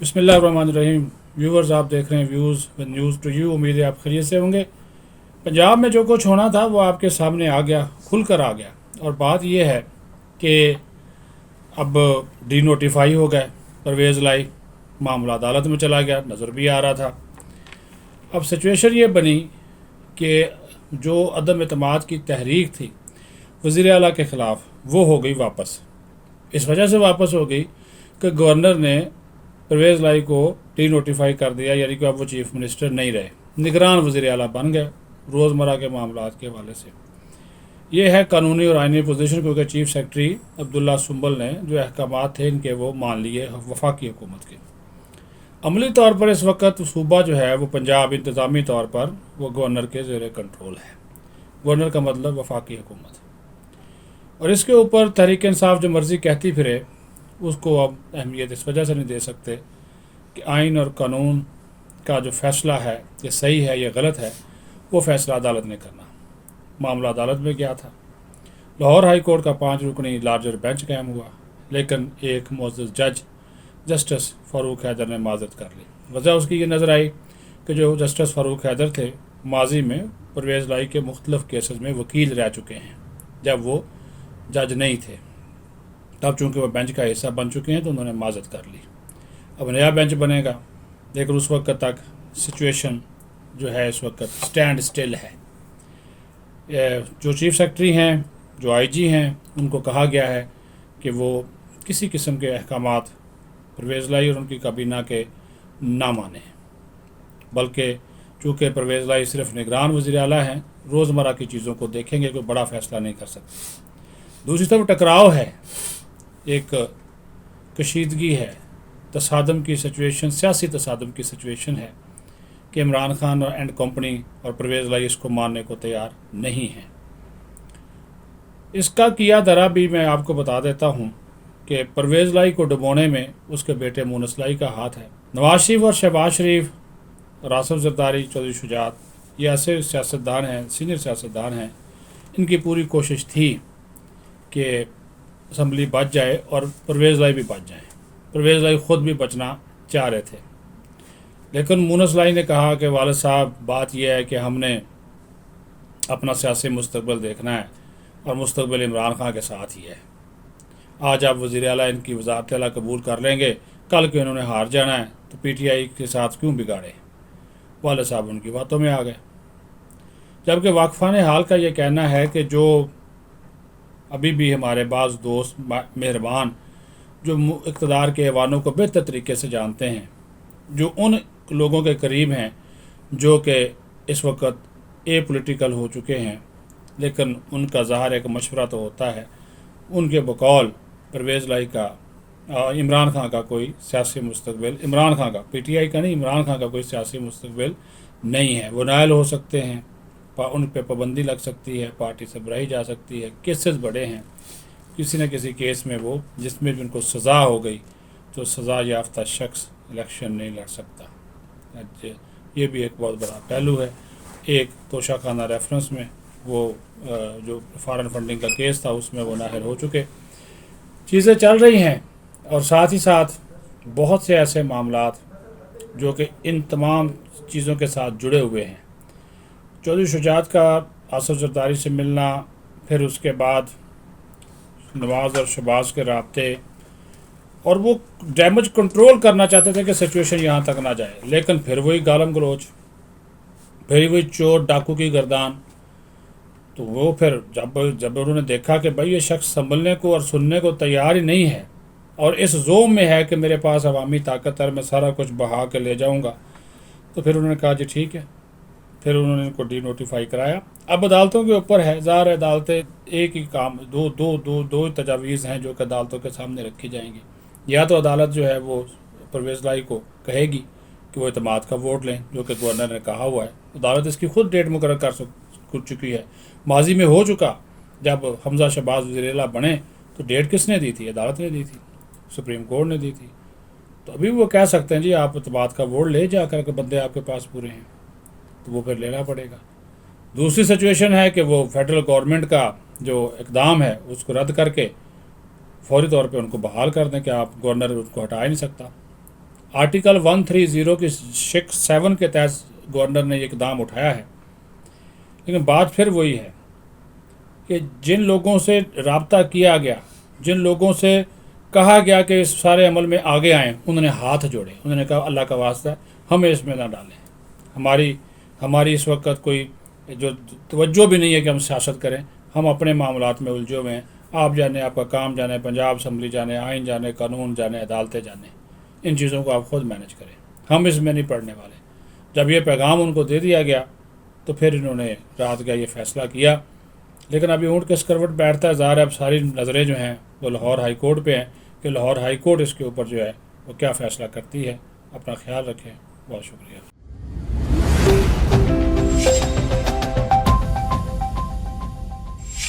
बिस्मिल्लाहिर्रहमानिर्रहीम। व्यूवर्स, आप देख रहे हैं views with news to you. उम्मीद है आप खैरियत से होंगे। पंजाब में जो कुछ होना था वो आपके सामने आ गया, खुल कर आ गया। और बात यह है कि अब डी नोटिफाई हो गए परवेज़ लाई, मामला अदालत में चला गया, नज़र भी आ रहा था। अब सिचुएशन ये बनी कि जो अदम एतमाद की तहरीक थी वज़ीर आला के ख़िलाफ़, वो हो गई वापस। इस वजह से वापस हो गई कि गवर्नर ने परवेज़ लाई को डी नोटिफाई कर दिया, यानी कि अब वो चीफ़ मिनिस्टर नहीं रहे, निगरान वज़ीर आला बन गए रोज़मर्रा के मामलात के हवाले से। ये है कानूनी और आइनी पोजीशन, क्योंकि चीफ सेक्रेटरी अब्दुल्ला सुंबल ने जो अहकामात थे इनके वो मान लिए वफाकी हुकूमत के। अमली तौर पर इस वक्त सूबा जो है वो पंजाब इंतज़ामी तौर पर वो गवर्नर के ज़ेर कंट्रोल है। गवर्नर का मतलब वफाकी हुकूमत। और इसके ऊपर तहरीक इंसाफ जो मर्ज़ी कहती फिरे, उसको अब अहमियत इस वजह से नहीं दे सकते कि आइन और कानून का जो फ़ैसला है ये सही है या गलत है, वो फ़ैसला अदालत ने करना। मामला अदालत में गया था। लाहौर हाई कोर्ट का 5 रुकनी लार्जर बेंच कायम हुआ, लेकिन एक मुअज़्ज़ज़ जज जस्टिस फ़ारूक हैदर ने माज़रत कर ली। वजह उसकी ये नज़र आई कि जो जस्टिस फ़ारूक हैदर थे माजी में परवेज़ लाई के मुख्तलिफ़ केसेस में वकील रह चुके हैं जब वो जज नहीं थे। तब चूँकि वह बेंच का हिस्सा बन चुके हैं तो उन्होंने माज़रत कर ली। अब नया बेंच बनेगा, लेकिन उस वक्त तक सिचुएशन जो है इस वक्त स्टैंड स्टिल है। जो चीफ सेक्रेटरी हैं, जो आईजी हैं, उनको कहा गया है कि वो किसी किस्म के अहकामात परवेज़ लाई और उनकी काबीना के ना माने, बल्कि चूँकि परवेज़ लाई सिर्फ निगरान वज़ीर आला हैं, रोज़मर्रा की चीज़ों को देखेंगे, कोई बड़ा फ़ैसला नहीं कर सकते। दूसरी तरफ टकराव है, एक कशीदगी है, तसादम की सिचुएशन, सियासी तसादम की सिचुएशन है कि इमरान खान और एंड कंपनी और परवेज़ लाई इसको मानने को तैयार नहीं हैं। इसका किया दरा भी मैं आपको बता देता हूँ कि परवेज़ लाई को डुबोने में उसके बेटे मूनस लाई का हाथ है। नवाज शरीफ और शहबाज शरीफ और आसिफ जरदारी, चौधरी शुजात, ये ऐसे सियासतदान हैं, सीनियर सियासतदान हैं, इनकी पूरी कोशिश थी कि असम्बली बच जाए और परवेज़ लाई भी बच जाए। परवेज़ लाई ख़ुद भी बचना चाह रहे थे, लेकिन मूनस लाई ने कहा कि वालिद साहब, बात यह है कि हमने अपना सियासी मुस्तकबिल देखना है और मुस्तकबिल इमरान खान के साथ ही है। आज आप वज़ीर आला इनकी वज़ारत आला कबूल कर लेंगे, कल के इन्होंने हार जाना है तो पीटीआई के साथ क्यों बिगाड़े। वालिद साहब उनकी बातों में आ गए। जबकि वाकफ़ान हाल का ये कहना है कि जो अभी भी हमारे बाज़ दोस्त मेहरबान जो इक़्तिदार के ऐवानों को बेहतर तरीके से जानते हैं, जो उन लोगों के करीब हैं जो कि इस वक्त ए पॉलिटिकल हो चुके हैं, लेकिन उनका ज़ाहिर एक मशवरा तो होता है, उनके बकौल परवेज़ लाई का इमरान खान का कोई सियासी मुस्तकबिल, इमरान खान का, पीटीआई का नहीं, इमरान खान का कोई सियासी मुस्तकबिल नहीं है। वो नायल हो सकते हैं, उन पर पाबंदी लग सकती है, पार्टी से बराई जा सकती है, केसेस बड़े हैं, किसी न किसी केस में वो जिसमें भी उनको सज़ा हो गई तो सज़ा याफ्ता शख्स इलेक्शन नहीं लड़ सकता। ये भी एक बहुत बड़ा पहलू है। एक तोशा खाना रेफरेंस में वो जो फॉरेन फंडिंग का केस था उसमें वो नाहिर हो चुके। चीज़ें चल रही हैं और साथ ही साथ बहुत से ऐसे मामलात जो कि इन तमाम चीज़ों के साथ जुड़े हुए हैं। चौधरी शुजात का आसिफ जरदारी से मिलना, फिर उसके बाद नवाज़ और शहबाज के राब्ते, और वो डैमेज कंट्रोल करना चाहते थे कि सिचुएशन यहाँ तक ना जाए, लेकिन फिर वही गालम गलोच, फिर वही चोर डाकू की गर्दान। तो वो फिर जब उन्होंने देखा कि भाई ये शख्स संभलने को और सुनने को तैयार ही नहीं है और इस जोम में है कि मेरे पास अवामी ताकत है, मैं सारा कुछ बहा के ले जाऊँगा, तो फिर उन्होंने कहा जी ठीक है। फिर उन्होंने इनको डी नोटिफाई कराया। अब अदालतों के ऊपर है, ज़ाहिर अदालतें एक ही काम, दो तजावीज़ हैं जो कि अदालतों के सामने रखी जाएंगी। या तो अदालत जो है वो परवेज़ लाई को कहेगी कि वो एतमाद का वोट लें, जो कि गवर्नर ने कहा हुआ है। अदालत इसकी खुद डेट मुकर्रर कर चुकी है, माजी में हो चुका। जब हमजा शहबाज वज़ीर आला बने तो डेट किसने दी थी? अदालत ने दी थी, सुप्रीम कोर्ट ने दी थी। तो अभी वो कह सकते हैं जी आप एतमाद का वोट ले जा कर के, बंदे आपके पास पूरे हैं, तो वो फिर लेना पड़ेगा। दूसरी सिचुएशन है कि वो फेडरल गवर्नमेंट का जो इकदाम है उसको रद्द करके फौरी तौर पे उनको बहाल कर दें कि आप गवर्नर उसको हटा ही नहीं सकता। آرٹیکل 130 کی شک 7 کے تحت گورنر نے یہ اقدام اٹھایا ہے، لیکن بات پھر وہی ہے کہ جن لوگوں سے رابطہ کیا گیا، جن لوگوں سے کہا گیا کہ اس سارے عمل میں آگے آئیں، انہوں نے ہاتھ جوڑے، انہوں نے کہا اللہ کا واسطہ ہے ہمیں اس میں نہ ڈالیں، ہماری اس وقت کوئی جو توجہ بھی نہیں ہے کہ ہم سیاست کریں، ہم اپنے معاملات میں الجھے ہوئے ہیں، آپ جانے، آپ کا کام جانے، پنجاب اسمبلی جانے، آئین جانے، قانون جانے، عدالتیں جانے، ان چیزوں کو آپ خود مینج کریں، ہم اس میں نہیں پڑھنے والے۔ جب یہ پیغام ان کو دے دیا گیا تو پھر انہوں نے رات کا یہ فیصلہ کیا، لیکن ابھی اونٹ کے اسکروٹ بیٹھتا ہے، ظاہر ہے اب ساری نظریں جو ہیں وہ لاہور ہائی کورٹ پہ ہیں کہ لاہور ہائی کورٹ اس کے اوپر جو ہے وہ کیا فیصلہ کرتی ہے۔ اپنا خیال رکھیں، بہت شکریہ۔